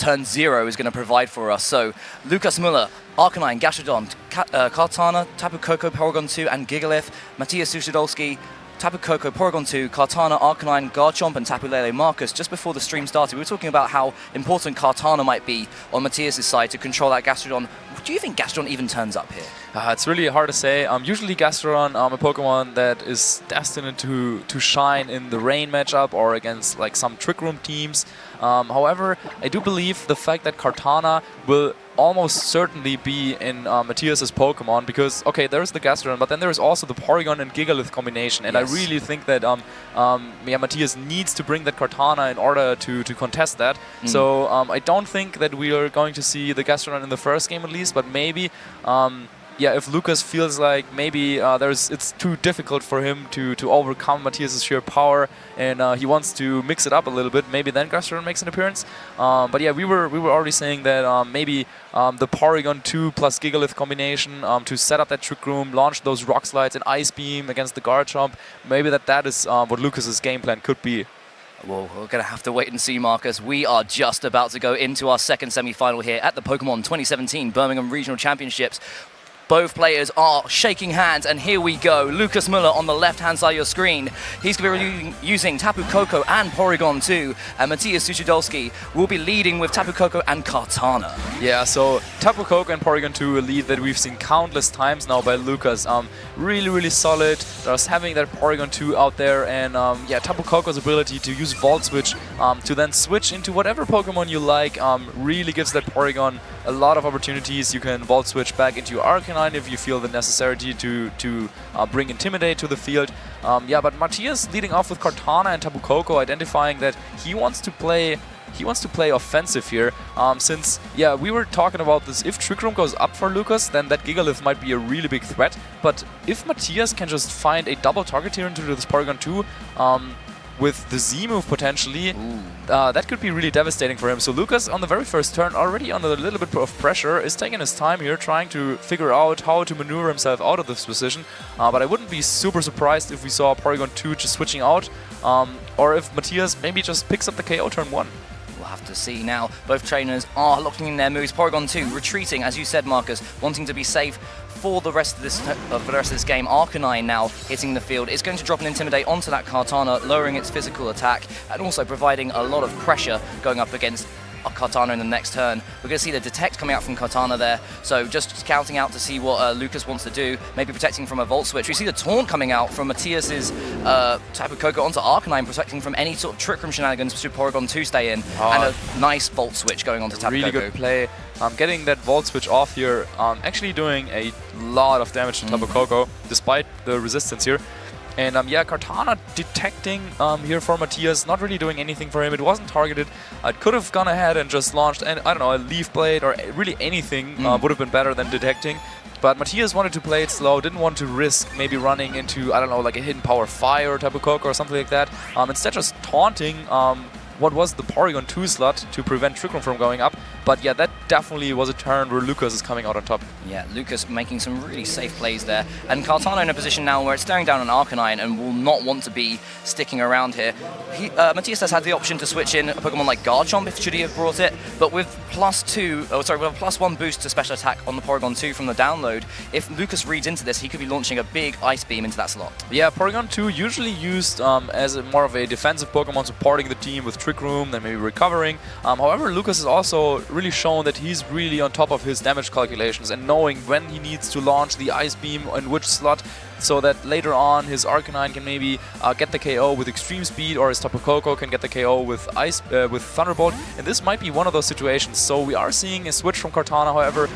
turn 0 is going to provide for us. So, Lukas Müller, Arcanine, Gastrodon, Kartana, Tapu Koko, Porygon 2, and Gigalith, Matthias Suchodolski, Tapu Koko, Porygon 2, Kartana, Arcanine, Garchomp, and Tapu Lele. Marcus, just before the stream started, we were talking about how important Kartana might be on Matthias' side to control that Gastrodon. Do you think Gastrodon even turns up here? It's really hard to say. Usually Gastrodon, a Pokemon that is destined to shine in the rain matchup or against like some Trick Room teams. However, I do believe the fact that Kartana will almost certainly be in Matthias' Pokemon because, okay, there's the Gastrodon, but then there's also the Porygon and Gigalith combination, and yes. I really think that Matthias needs to bring that Kartana in order to contest that. So I don't think that we are going to see the Gastrodon in the first game at least, but maybe yeah, if Lukas feels like maybe it's too difficult for him to overcome Matthias' sheer power and he wants to mix it up a little bit, maybe then Gastrodon makes an appearance. But yeah, we were already saying that maybe the Porygon 2 plus Gigalith combination to set up that Trick Room, launch those Rock Slides and Ice Beam against the Garchomp, maybe that is what Lukas' game plan could be. Well, we're going to have to wait and see, Marcus. We are just about to go into our second semi-final here at the Pokemon 2017 Birmingham Regional Championships. Both players are shaking hands, and here we go. Lukas Müller on the left-hand side of your screen. He's going to be using Tapu Koko and Porygon 2, and Matthias Suchodolski will be leading with Tapu Koko and Kartana. Yeah, so Tapu Koko and Porygon 2, a lead that we've seen countless times now by Lukas. Really, really solid. Just having that Porygon 2 out there, and yeah, Tapu Koko's ability to use Volt Switch to then switch into whatever Pokemon you like really gives that Porygon a lot of opportunities. You can Volt Switch back into your Arcanine if you feel the necessity to bring Intimidate to the field. Yeah, but Matthias leading off with Kartana and Tapu Koko, identifying that he wants to play offensive here, since, yeah, we were talking about this. If Trick Room goes up for Lukas, then that Gigalith might be a really big threat. But if Matthias can just find a double target here into this Porygon 2, with the Z move potentially, that could be really devastating for him. So Lukas on the very first turn, already under a little bit of pressure, is taking his time here, trying to figure out how to maneuver himself out of this position. But I wouldn't be super surprised if we saw Porygon 2 just switching out, or if Matthias maybe just picks up the KO turn 1. We'll have to see now. Both trainers are locking in their moves. Porygon 2 retreating, as you said, Marcus, wanting to be safe for the rest of this game. Arcanine now hitting the field. It's going to drop an Intimidate onto that Kartana, lowering its physical attack and also providing a lot of pressure going up against Kartana in the next turn. We're going to see the Detect coming out from Kartana there, so just scouting out to see what Lukas wants to do, maybe protecting from a Volt Switch. We see the Taunt coming out from Matthias's Tapu Koko onto Arcanine, protecting from any sort of Trick Room shenanigans should Porygon 2 stay in, and a nice Volt Switch going onto Tapu Koko. Really good play. Getting that Volt Switch off here, actually doing a lot of damage to Tapu Koko, despite the resistance here. And yeah, Kartana detecting here for Matthias, not really doing anything for him. It wasn't targeted. It could have gone ahead and just launched, and I don't know, a Leaf Blade or really anything would have been better than detecting. But Matthias wanted to play it slow, didn't want to risk maybe running into, I don't know, like a Hidden Power Fire or Tapu Koko or something like that. Instead just taunting what was the Porygon 2 slot to prevent Trick Room from going up. But yeah, that definitely was a turn where Lukas is coming out on top. Yeah, Lukas making some really safe plays there. And Kartana in a position now where it's staring down an Arcanine and will not want to be sticking around here. Matthias has had the option to switch in a Pokemon like Garchomp if should he have brought it, but with with a +1 boost to special attack on the Porygon 2 from the download, if Lukas reads into this, he could be launching a big Ice Beam into that slot. Yeah, Porygon 2 usually used as more of a defensive Pokemon, supporting the team with Trick Room, then maybe recovering. However, Lukas has also really shown that he's really on top of his damage calculations and knowing when he needs to launch the Ice Beam in which slot, so that later on his Arcanine can maybe get the KO with Extreme Speed, or his Tapu Koko can get the KO with Thunderbolt. And this might be one of those situations. So we are seeing a switch from Kartana. However,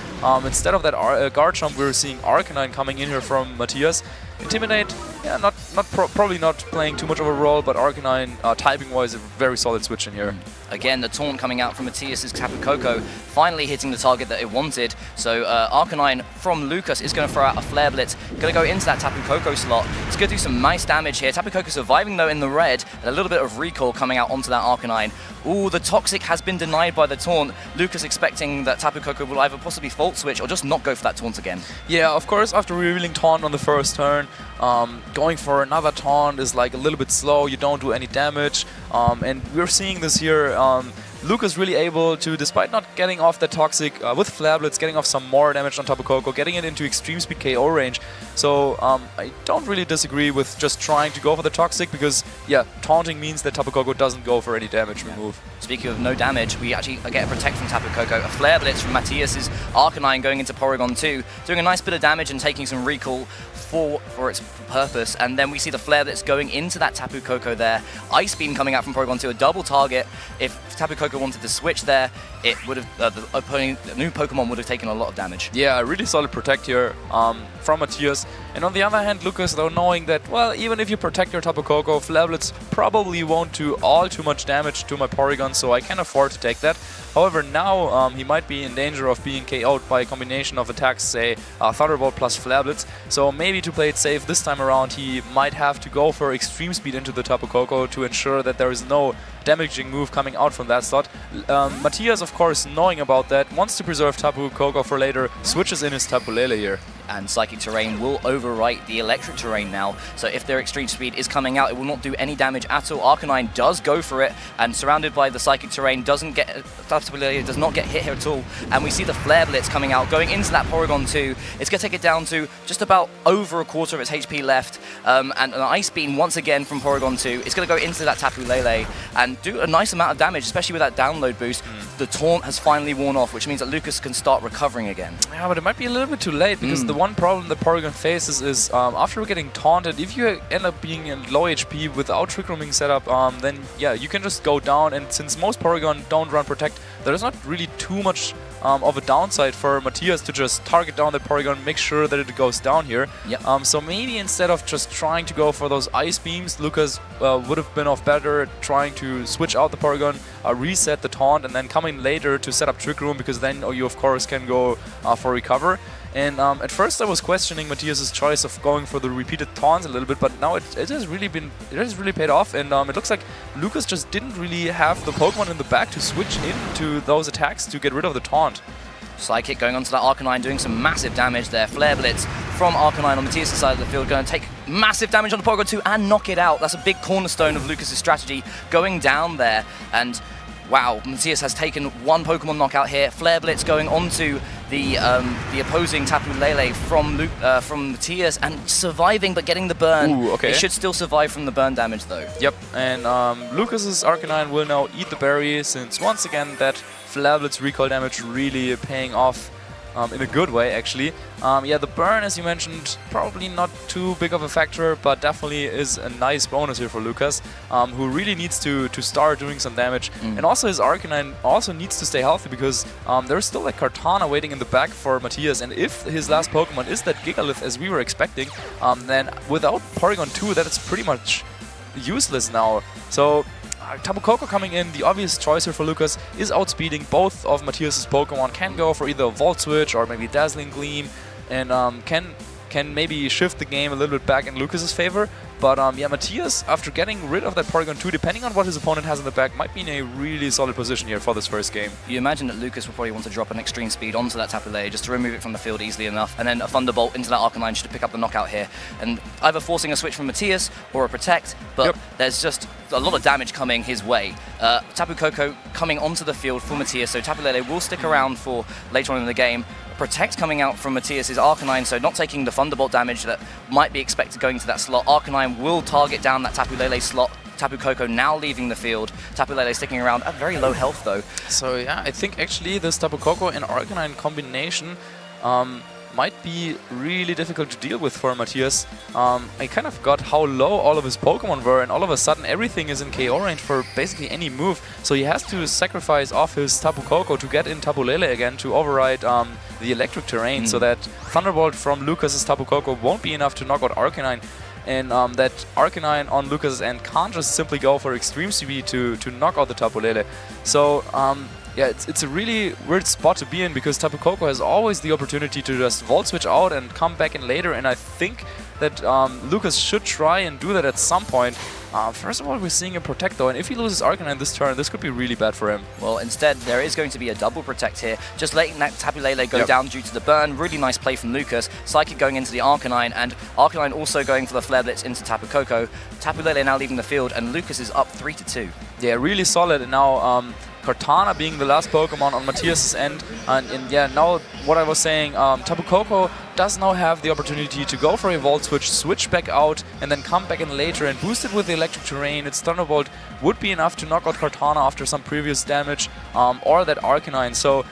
instead of that Garchomp, we're seeing Arcanine coming in here from Matthias. Intimidate, yeah, probably not playing too much of a role, but Arcanine, typing-wise, a very solid switch in here. Again, the taunt coming out from Matthias's Tapu Koko, finally hitting the target that it wanted. So Arcanine from Lukas is going to throw out a Flare Blitz, going to go into that Tapu Koko slot. It's going to do some nice damage here. Tapu Koko surviving though in the red, and a little bit of recall coming out onto that Arcanine. Ooh, the Toxic has been denied by the taunt. Lukas expecting that Tapu Koko will either possibly Volt Switch or just not go for that taunt again. Yeah, of course, after revealing taunt on the first turn, going for another taunt is like a little bit slow, you don't do any damage, and we're seeing this here. Lukas really able to, despite not getting off the Toxic, with Flare Blitz, getting off some more damage on Tapu Koko, getting it into extreme speed KO range. So I don't really disagree with just trying to go for the Toxic, because yeah, taunting means that Tapu Koko doesn't go for any damage remove. Speaking of no damage, we actually get a Protect from Tapu Koko, a Flare Blitz from Matthias's Arcanine going into Porygon 2, doing a nice bit of damage and taking some recall for its purpose, and then we see the Flare Blitz going into that Tapu Koko there. Ice Beam coming out from Porygon 2, a double target. If Tapu Koko wanted to switch there, it would have the new Pokemon would have taken a lot of damage. Yeah, a really solid Protect here from Matthias. And on the other hand, Lukas, though, knowing that, well, even if you protect your Tapu Koko, Flare Blitz probably won't do all too much damage to my Porygon, so I can afford to take that. However, now he might be in danger of being KO'd by a combination of attacks, say Thunderbolt plus Flare Blitz. So maybe to play it safe this time around, he might have to go for Extreme Speed into the Tapu Koko to ensure that there is no damaging move coming out from that slot. Matthias, of course, knowing about that, wants to preserve Tapu Koko for later, switches in his Tapu Lele here. And Psychic Terrain will overwrite the Electric Terrain now, so if their Extreme Speed is coming out, it will not do any damage at all. Arcanine does go for it, and surrounded by the Psychic Terrain, does not get hit here at all. And we see the Flare Blitz coming out, going into that Porygon 2. It's going to take it down to just about over a quarter of its HP left, and an Ice Beam once again from Porygon 2. It's going to go into that Tapu Lele and do a nice amount of damage, especially with that download boost. The taunt has finally worn off, which means that Lukas can start recovering again. Yeah, but it might be a little bit too late, because the one problem that Porygon faces is after getting taunted, if you end up being in low HP without Trick Rooming setup, then yeah, you can just go down, and since most Porygon don't run Protect, there's not really too much of a downside for Matthias to just target down that Porygon, make sure that it goes down here. Yep. So maybe instead of just trying to go for those Ice Beams, Lukas would have been off better trying to switch out the Porygon, reset the taunt, and then coming later to set up Trick Room, because then you of course can go for Recover. And at first I was questioning Matthias's choice of going for the repeated taunts a little bit, but now it has really paid off, and it looks like Lukas just didn't really have the Pokemon in the back to switch into those attacks to get rid of the taunt. Psychic going onto that Arcanine, doing some massive damage there. Flare Blitz from Arcanine on Matthias' side of the field, going to take massive damage on the Porygon 2 and knock it out. That's a big cornerstone of Lukas' strategy, going down there. And wow, Matthias has taken one Pokemon knockout here. Flare Blitz going onto the opposing Tapu Lele from Matthias and surviving but getting the burn. Ooh, okay. It should still survive from the burn damage though. Yep, and Lukas' Arcanine will now eat the berry, since once again that Flare Blitz recall damage really paying off in a good way, actually. Yeah, the burn, as you mentioned, probably not too big of a factor, but definitely is a nice bonus here for Lukas, who really needs to start doing some damage. And also his Arcanine also needs to stay healthy, because there's still a Kartana waiting in the back for Matthias, and if his last Pokemon is that Gigalith as we were expecting, then without Porygon 2, that is pretty much useless now. So Tapu Koko coming in, the obvious choice here for Lukas is outspeeding both of Matthias' Pokemon, can go for either a Volt Switch or maybe Dazzling Gleam, and can maybe shift the game a little bit back in Lukas' favor. But yeah, Matthias, after getting rid of that Porygon 2, depending on what his opponent has in the back, might be in a really solid position here for this first game. You imagine that Lukas will probably want to drop an Extreme Speed onto that Tapu Lele just to remove it from the field easily enough, and then a Thunderbolt into that Arcanine just to pick up the knockout here, and either forcing a switch from Matthias or a Protect, but there's just a lot of damage coming his way. Tapu Koko coming onto the field for Matthias, so Tapu Lele will stick around for later on in the game. Protect coming out from Matthias' Arcanine, so not taking the Thunderbolt damage that might be expected going to that slot. Arcanine will target down that Tapu Lele slot. Tapu Koko now leaving the field. Tapu Lele sticking around at very low health though. So yeah, I think actually this Tapu Koko and Arcanine combination might be really difficult to deal with for Matthias. I kind of forgot how low all of his Pokemon were, and all of a sudden everything is in KO range for basically any move. So he has to sacrifice off his Tapu Koko to get in Tapu Lele again to override the Electric Terrain, so that Thunderbolt from Lukas' Tapu Koko won't be enough to knock out Arcanine. And that Arcanine on Lukas' end can't just simply go for Extreme Speed to knock out the Tapu Lele. So yeah, it's a really weird spot to be in, because Tapu Koko has always the opportunity to just Volt Switch out and come back in later, and I think that Lukas should try and do that at some point. First of all, we're seeing a Protect though, and if he loses Arcanine this turn, this could be really bad for him. Well, instead, there is going to be a double Protect here, just letting that Tapu Lele go down due to the burn. Really nice play from Lukas. Psychic going into the Arcanine, and Arcanine also going for the Flare Blitz into Tapu Koko. Tapu Lele now leaving the field, and Lukas is up 3-2. Yeah, really solid, and now Cortana being the last Pokemon on Matthias' end. And yeah, now what I was saying, Tapu Koko does now have the opportunity to go for a Volt Switch, switch back out, and then come back in later and boost it with the Electric Terrain. Its Thunderbolt would be enough to knock out Cortana after some previous damage, or that Arcanine. So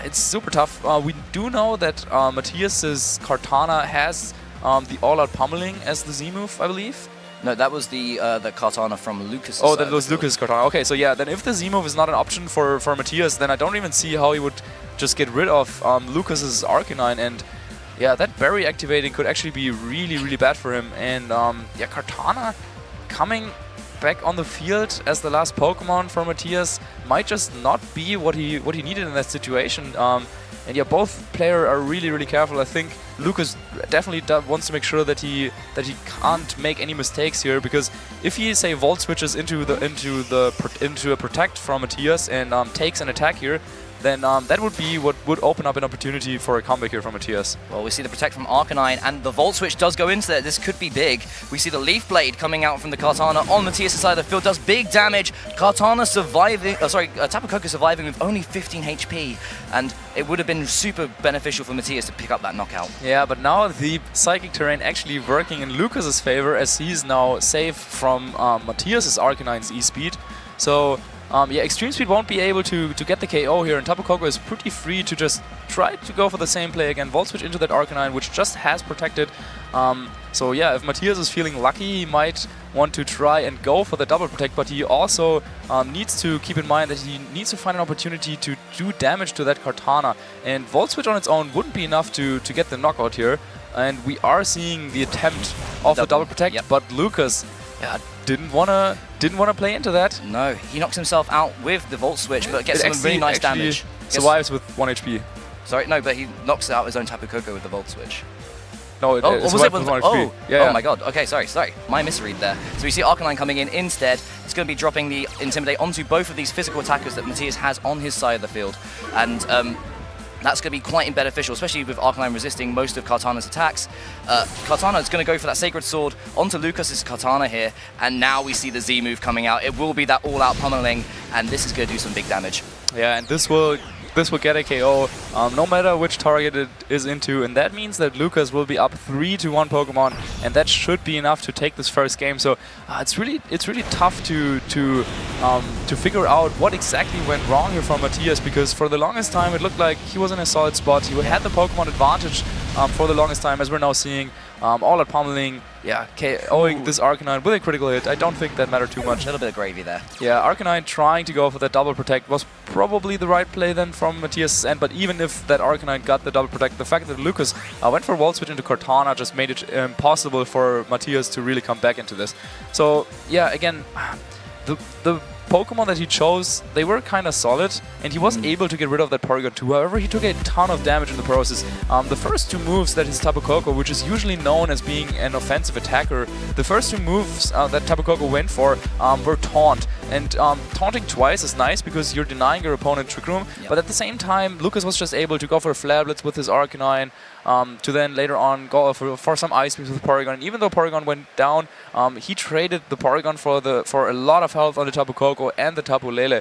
it's super tough. We do know that Matthias' Cortana has the all-out pummeling as the Z-move, I believe. No, that was the Kartana from Lucas. Oh, that was Lucas' Cortana. Okay, so yeah, then if the Z-move is not an option for Matthias, then I don't even see how he would just get rid of Lucas's Arcanine. And yeah, that berry activating could actually be really, really bad for him. And yeah, Cortana coming back on the field as the last Pokemon for Matthias might just not be what he needed in that situation. And yeah, both players are really, really careful. I think Lucas definitely wants to make sure that he can't make any mistakes here, because if he, say, Volt switches into a Protect from Matthias and takes an attack here, then that would be what would open up an opportunity for a comeback here from Matthias. Well, we see the Protect from Arcanine, and the Volt Switch does go into there. This could be big. We see the Leaf Blade coming out from the Kartana on Matthias' side of the field, does big damage. Kartana surviving, Tapu Koko surviving with only 15 HP, and it would have been super beneficial for Matthias to pick up that knockout. Yeah, but now the Psychic Terrain actually working in Lucas's favor, as he's now safe from Matthias' Arcanine's E-Speed. So yeah, Extreme Speed won't be able to get the KO here, and Tapu Koko is pretty free to just try to go for the same play again. Volt Switch into that Arcanine, which just has protected. So yeah, if Matthias is feeling lucky, he might want to try and go for the double protect, but he also needs to keep in mind that he needs to find an opportunity to do damage to that Cortana. And Volt Switch on its own wouldn't be enough to get the knockout here. And we are seeing the attempt of the double protect, yep. But Lucas didn't wanna play into that. No, he knocks himself out with the Volt Switch, but gets some really nice damage. Survives with 1 HP. Sorry, no, but he knocks out his own Tapu Koko with the Volt Switch. No, it was it with 1 HP. Oh, yeah, oh my god. Okay, sorry. My misread there. So we see Arcanine coming in instead. It's going to be dropping the Intimidate onto both of these physical attackers that Matthias has on his side of the field. And that's going to be quite beneficial, especially with Arcanine resisting most of Kartana's attacks. Kartana is going to go for that Sacred Sword onto Lucas's Kartana here, and now we see the Z move coming out. It will be that all-out pummeling, and this is going to do some big damage. Yeah, and this will get a KO no matter which target it is into, and that means that Lucas will be up 3-1 Pokemon, and that should be enough to take this first game. So it's really tough to figure out what exactly went wrong here from Matthias, because for the longest time it looked like he was in a solid spot. He had the Pokemon advantage for the longest time, as we're now seeing. All at pummeling, yeah, KOing this Arcanine with a critical hit. I don't think that mattered too much. A little bit of gravy there. Yeah, Arcanine trying to go for that double protect was probably the right play then from Matthias' end, but even if that Arcanine got the double protect, the fact that Lucas went for Volt Switch into Cortana just made it impossible for Matthias to really come back into this. So yeah, again, the Pokemon that he chose, they were kind of solid, and he was able to get rid of that Porygon 2. However, he took a ton of damage in the process. The first two moves that his Tapu Koko, which is usually known as being an offensive attacker, the first two moves that Tapu Koko went for were Taunt. And taunting twice is nice because you're denying your opponent Trick Room, but at the same time, Lucas was just able to go for a Flare Blitz with his Arcanine, to then later on go for some Ice Beams with Porygon. And even though Porygon went down, he traded the Porygon for a lot of health on the Tapu Koko and the Tapu Lele.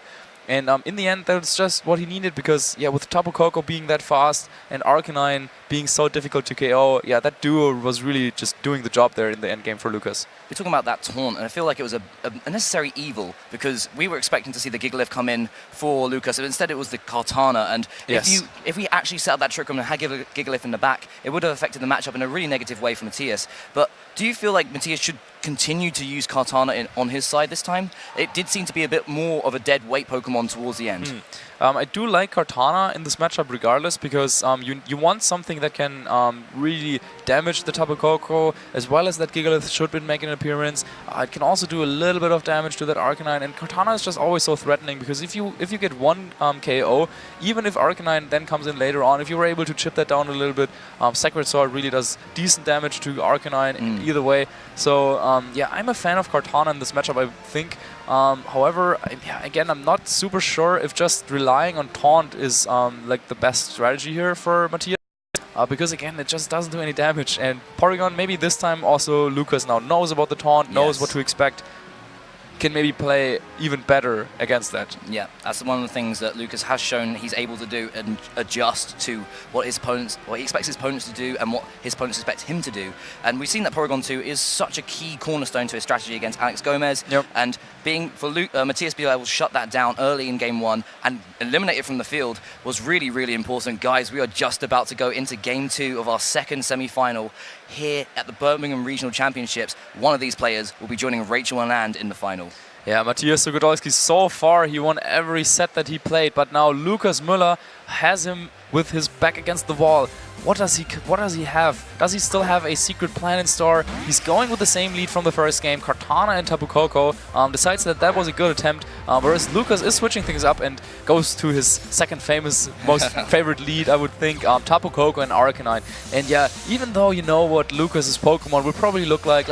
And in the end, that's just what he needed, because yeah, with Tapu Koko being that fast and Arcanine being so difficult to KO, yeah, that duo was really just doing the job there in the end game for Lucas. We're talking about that taunt, and I feel like it was a necessary evil, because we were expecting to see the Gigalith come in for Lucas, and instead it was the Kartana. And if we actually set up that Trick Room and had Gigalith in the back, it would have affected the matchup in a really negative way for Matthias. But do you feel like Matthias should continue to use Kartana on his side this time? It did seem to be a bit more of a dead weight Pokemon towards the end. I do like Kartana in this matchup regardless, because you want something that can really damage the Tapu Koko, as well as that Gigalith should be making an appearance. It can also do a little bit of damage to that Arcanine, and Kartana is just always so threatening, because if you get one KO, even if Arcanine then comes in later on, if you were able to chip that down a little bit, Sacred Sword really does decent damage to Arcanine either way. So yeah, I'm a fan of Kartana in this matchup, I think. However, again, I'm not super sure if just relying on Taunt is like the best strategy here for Matthias. Because again, it just doesn't do any damage. And Porygon, maybe this time also Lucas now knows about the Taunt, knows what to expect. can maybe play even better against that. Yeah, that's one of the things that Lukas has shown he's able to do and adjust to what he expects his opponents to do and what his opponents expect him to do. And we've seen that Porygon 2 is such a key cornerstone to his strategy against Alex Gomez. Yep. And being for Matthias being able to shut that down early in game 1 and eliminate it from the field was really, really important. Guys, we are just about to go into game 2 of our second semi-final here at the Birmingham Regional Championships. One of these players will be joining Rachel and Land in the final. Yeah, Matthias Suchodolski, so far he won every set that he played, but now Lukas Müller has him with his back against the wall. What does he have? Does he still have a secret plan in store? He's going with the same lead from the first game. Kartana and Tapu Koko decides that was a good attempt, whereas Lukas is switching things up and goes to his second famous, most favorite lead, I would think, Tapu Koko and Arcanine. And yeah, even though you know what Lucas's Pokemon will probably look like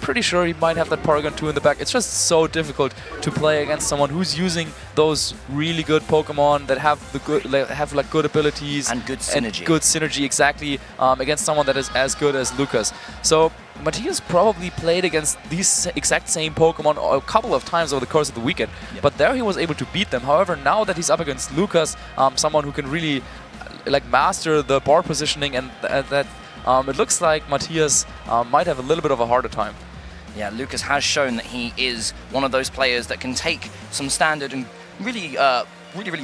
pretty sure he might have that Porygon 2 in the back. It's just so difficult to play against someone who's using those really good Pokemon that have good abilities and good synergy. And good synergy, exactly, against someone that is as good as Lukas. So Matthias probably played against these exact same Pokemon a couple of times over the course of the weekend, but there he was able to beat them. However, now that he's up against Lukas, someone who can really master the board positioning, and that it looks like Matthias might have a little bit of a harder time. Yeah, Lukas has shown that he is one of those players that can take some standard and really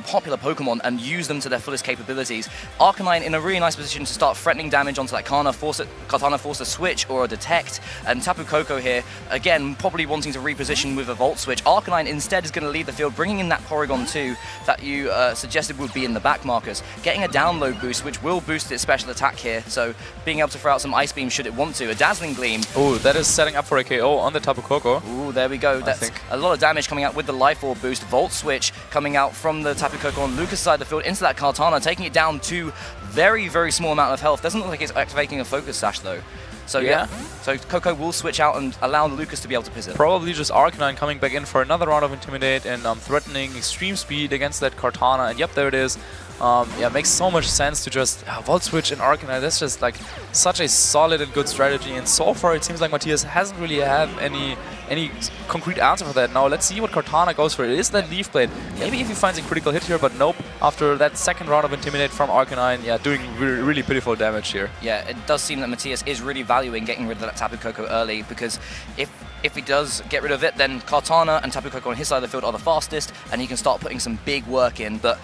popular Pokemon and use them to their fullest capabilities. Arcanine in a really nice position to start threatening damage onto that Kartana, force a switch or a detect, and Tapu Koko here, again, probably wanting to reposition with a Volt Switch. Arcanine instead is going to lead the field, bringing in that Porygon 2 that you suggested would be in the back, Marcus. Getting a download boost, which will boost its special attack here, so being able to throw out some Ice Beam should it want to. A Dazzling Gleam. Oh, that is setting up for a KO on the Tapu Koko. Ooh, there we go. That's a lot of damage coming out with the Life Orb boost. Volt Switch coming out from the Tapu Koko on Lukas' side of the field into that Kartana, taking it down to very, very small amount of health. Doesn't look like it's activating a Focus Sash though. So yeah, so Koko will switch out and allow Lukas to be able to piss it. Probably just Arcanine coming back in for another round of Intimidate and threatening extreme speed against that Kartana. And yep, there it is. Yeah, makes so much sense to just Volt Switch and Arcanine. That's just like such a solid and good strategy. And so far, it seems like Matthias hasn't really had any concrete answer for that. Now let's see what Kartana goes for. It is that Leaf Blade. Maybe if he finds a critical hit here, but nope. After that second round of Intimidate from Arcanine, yeah, doing really pitiful damage here. Yeah, it does seem that Matthias is really valuing getting rid of that Tapu Koko early, because if he does get rid of it, then Kartana and Tapu Koko on his side of the field are the fastest, and he can start putting some big work in. But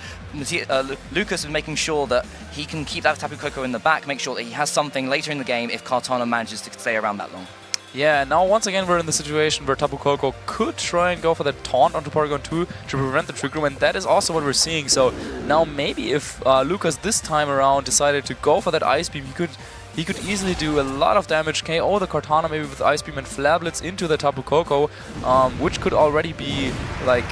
Lukas is making sure that he can keep that Tapu Koko in the back, make sure that he has something later in the game if Kartana manages to stay around that long. Yeah, now once again we're in the situation where Tapu Koko could try and go for that taunt onto Porygon 2 to prevent the Trick Room, and that is also what we're seeing. So now maybe if Lukas this time around decided to go for that Ice Beam, he could easily do a lot of damage, KO the Kartana maybe with Ice Beam and Flare Blitz into the Tapu Koko, which could already be like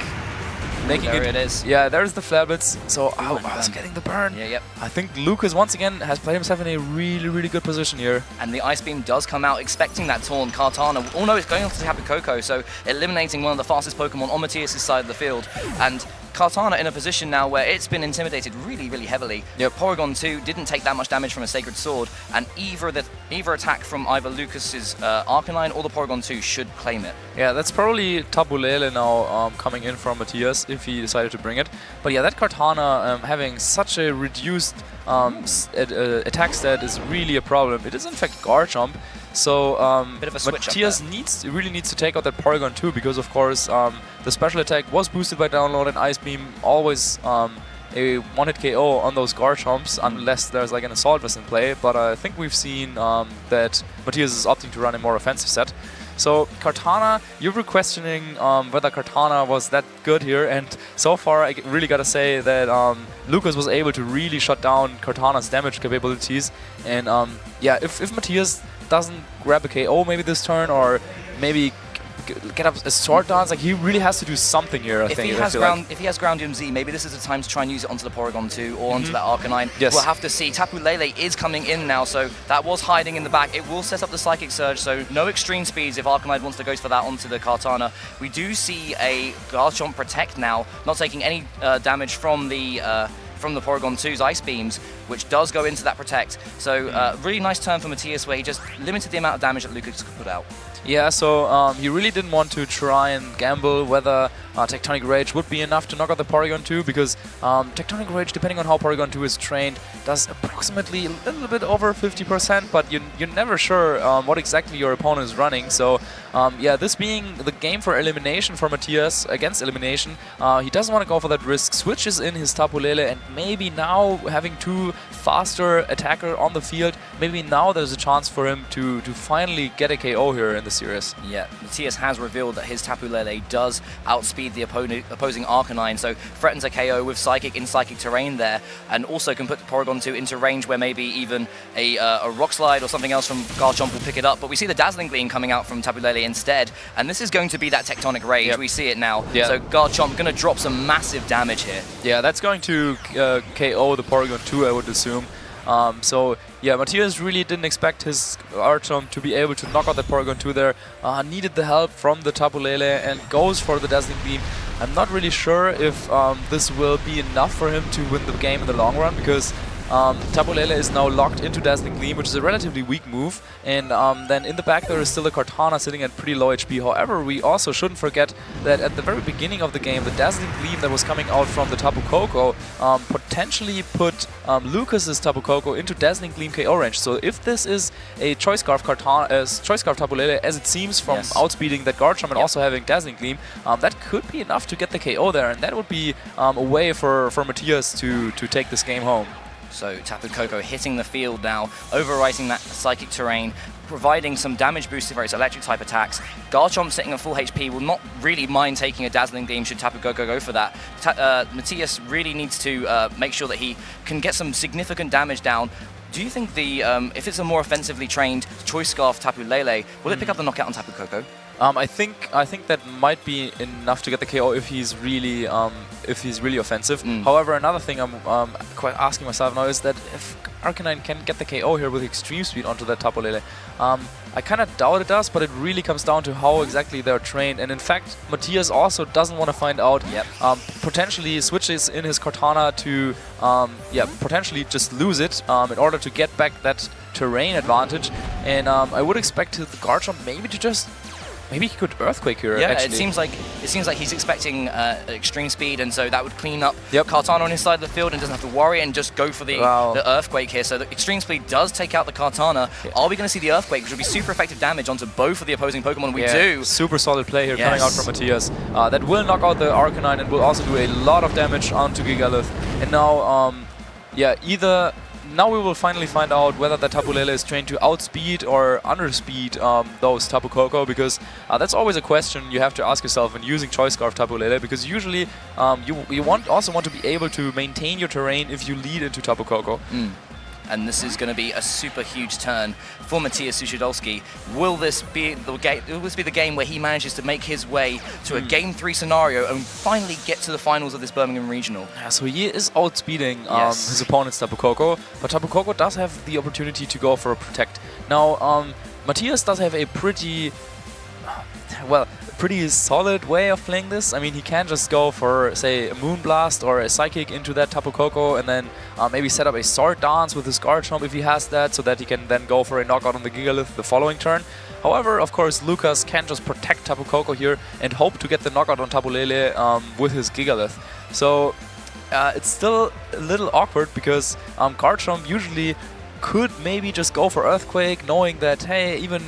making there it is. Yeah, there's the Flare Blitz. So I was getting the burn. Yeah, yep. I think Lukas once again has played himself in a really good position here. And the Ice Beam does come out expecting that taunt. Kartana, oh no, it's going off to Tapu Koko, so eliminating one of the fastest Pokemon on Matthias' side of the field. And Kartana in a position now where it's been intimidated really heavily. Yep. Porygon 2 didn't take that much damage from a Sacred Sword, and either attack from either Lucas's Arcanine or the Porygon 2 should claim it. Yeah, that's probably Tapu Lele now coming in from Matthias if he decided to bring it. But yeah, that Kartana having such a reduced attack stat is really a problem. It is in fact Garchomp. So bit of a switch Matthias really needs to take out that Porygon 2, because of course the special attack was boosted by download, and Ice Beam always a one-hit KO on those Garchomps unless there's like an Assault Vest in play. But I think we've seen that Matthias is opting to run a more offensive set. So Kartana, you were questioning whether Kartana was that good here, and so far I really gotta say that Lukas was able to really shut down Kartana's damage capabilities. And yeah, if Matthias doesn't grab a KO maybe this turn, or maybe get up a Sword Dance, like he really has to do something here, I think. If he has Groundium Z, maybe this is the time to try and use it onto the Porygon 2 or onto that Arcanine. Yes. We'll have to see. Tapu Lele is coming in now, so that was hiding in the back. It will set up the Psychic Surge, so no extreme speeds if Arcanine wants to go for that onto the Kartana. We do see a Garchomp Protect now, not taking any damage from the from the Porygon 2's Ice Beams, which does go into that Protect. So really nice turn for Matthias, where he just limited the amount of damage that Lukas could put out. Yeah, so he really didn't want to try and gamble whether Tectonic Rage would be enough to knock out the Porygon 2, because Tectonic Rage, depending on how Porygon 2 is trained, does approximately a little bit over 50%, but you're never sure what exactly your opponent is running. So yeah, this being the game for elimination for Matthias, against elimination, he doesn't want to go for that risk, switches in his Tapu Lele, and maybe now having two faster attacker on the field, maybe now there's a chance for him to finally get a KO here in the series. Yeah, Matthias has revealed that his Tapu Lele does outspeed the opposing Arcanine, so threatens a KO with Psychic in Psychic Terrain there, and also can put the Porygon 2 into range where maybe even a Rock Slide or something else from Garchomp will pick it up. But we see the Dazzling Gleam coming out from Tapu Lele instead, and this is going to be that Tectonic Rage. Yep. We see it now. Yep. So Garchomp going to drop some massive damage here. Yeah, that's going to KO the Porygon 2, I would assume. So yeah, Matthias really didn't expect his Garchomp to be able to knock out that Porygon 2 there. Needed the help from the Tapu Lele and goes for the Dazzling Beam. I'm not really sure if this will be enough for him to win the game in the long run, because Tapu Lele is now locked into Dazzling Gleam, which is a relatively weak move, and then in the back there is still a Kartana sitting at pretty low HP. However, we also shouldn't forget that at the very beginning of the game, the Dazzling Gleam that was coming out from the Tapu Koko potentially put Lucas's Tapu Koko into Dazzling Gleam KO range. So if this is a Choice Scarf Tapu Lele, as it seems from outspeeding that Garchomp and also having Dazzling Gleam, that could be enough to get the KO there, and that would be a way for Matthias to take this game home. So Tapu Koko hitting the field now, overwriting that Psychic Terrain, providing some damage boost for its electric type attacks. Garchomp sitting at full HP will not really mind taking a Dazzling Gleam should Tapu Koko go for that. Matthias really needs to make sure that he can get some significant damage down. Do you think the if it's a more offensively trained Choice Scarf Tapu Lele, will it pick up the knockout on Tapu Koko? I think that might be enough to get the KO if he's really offensive. However, another thing I'm quite asking myself now is that if Arcanine can get the KO here with Extreme Speed onto that Tapu Lele, I kind of doubt it does, but it really comes down to how exactly they're trained. And in fact, Matthias also doesn't want to find out. Potentially switches in his Kartana to potentially just lose it in order to get back that terrain advantage. And I would expect the Garchomp maybe to just maybe he could Earthquake here. Yeah, actually. it seems like he's expecting Extreme Speed, and so that would clean up Kartana on his side of the field and doesn't have to worry and just go for the Earthquake here. So the Extreme Speed does take out the Kartana. Are we going to see the Earthquake, which would be super effective damage onto both of the opposing Pokemon? We do. Super solid play here coming out from Matthias. That will knock out the Arcanine and will also do a lot of damage onto Gigalith. And now, now we will finally find out whether the Tapu Lele is trained to outspeed or underspeed those Tapu Koko, because that's always a question you have to ask yourself when using Choice Scarf Tapu Lele, because usually you also want to be able to maintain your terrain if you lead into Tapu Koko. And this is going to be a super huge turn for Matthias Suchodolski. Will this be the game where he manages to make his way to a Game 3 scenario and finally get to the finals of this Birmingham Regional? Yeah, so he is outspeeding his opponent's Tapu Koko, but Tapu Koko does have the opportunity to go for a Protect. Now, Matthias does have a pretty solid way of playing this. I mean, he can just go for, say, a Moonblast or a Psychic into that Tapu Koko, and then maybe set up a Sword Dance with his Garchomp if he has that, so that he can then go for a knockout on the Gigalith the following turn. However, of course, Lukas can just protect Tapu Koko here and hope to get the knockout on Tapu Lele with his Gigalith. So it's still a little awkward, because Garchomp usually could maybe just go for Earthquake, knowing that, hey, even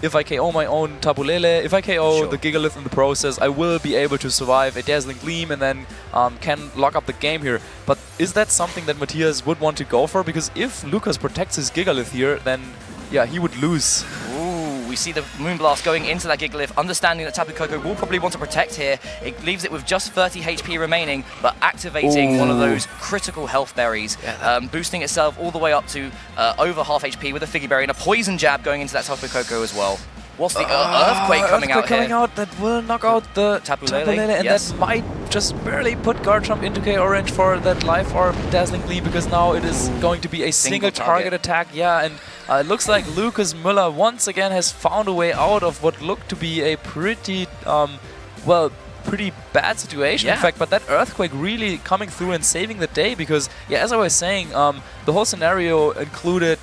if I KO my own Tapu Lele, if I KO the Gigalith in the process, I will be able to survive a Dazzling Gleam and then can lock up the game here. But is that something that Matthias would want to go for? Because if Lukas protects his Gigalith here, then yeah, he would lose. We see the Moonblast going into that Gigalith, understanding that Tapu Koko will probably want to protect here. It leaves it with just 30 HP remaining, but activating one of those critical health berries, boosting itself all the way up to over half HP with a Figgy Berry and a Poison Jab going into that Tapu Koko as well. What's the Earthquake coming out here? That will knock out the Tapu Lele, and that might just barely put Garchomp into KO range for that Life Orb Dazzling Gleam, because now it is going to be a single target attack. Yeah, and it looks like Lukas Müller once again has found a way out of what looked to be a pretty, pretty bad situation, Yeah. in fact, but that Earthquake really coming through and saving the day because, yeah, as I was saying, the whole scenario included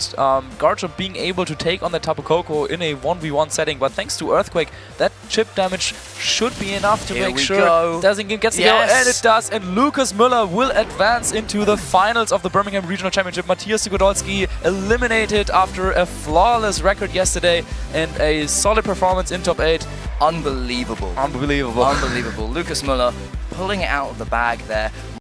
Garchomp being able to take on the Tapu Koko in a 1v1 setting, but thanks to Earthquake, that chip damage should be enough to Here make we sure go. Dazzling gets the Yes. go, and it does, and Lukas Müller will advance into the finals of the Birmingham Regional Championship. Matthias Suchodolski eliminated after a flawless record yesterday and a solid performance in top 8. Unbelievable. Unbelievable. Unbelievable. Lukas Müller pulling it out of the bag there.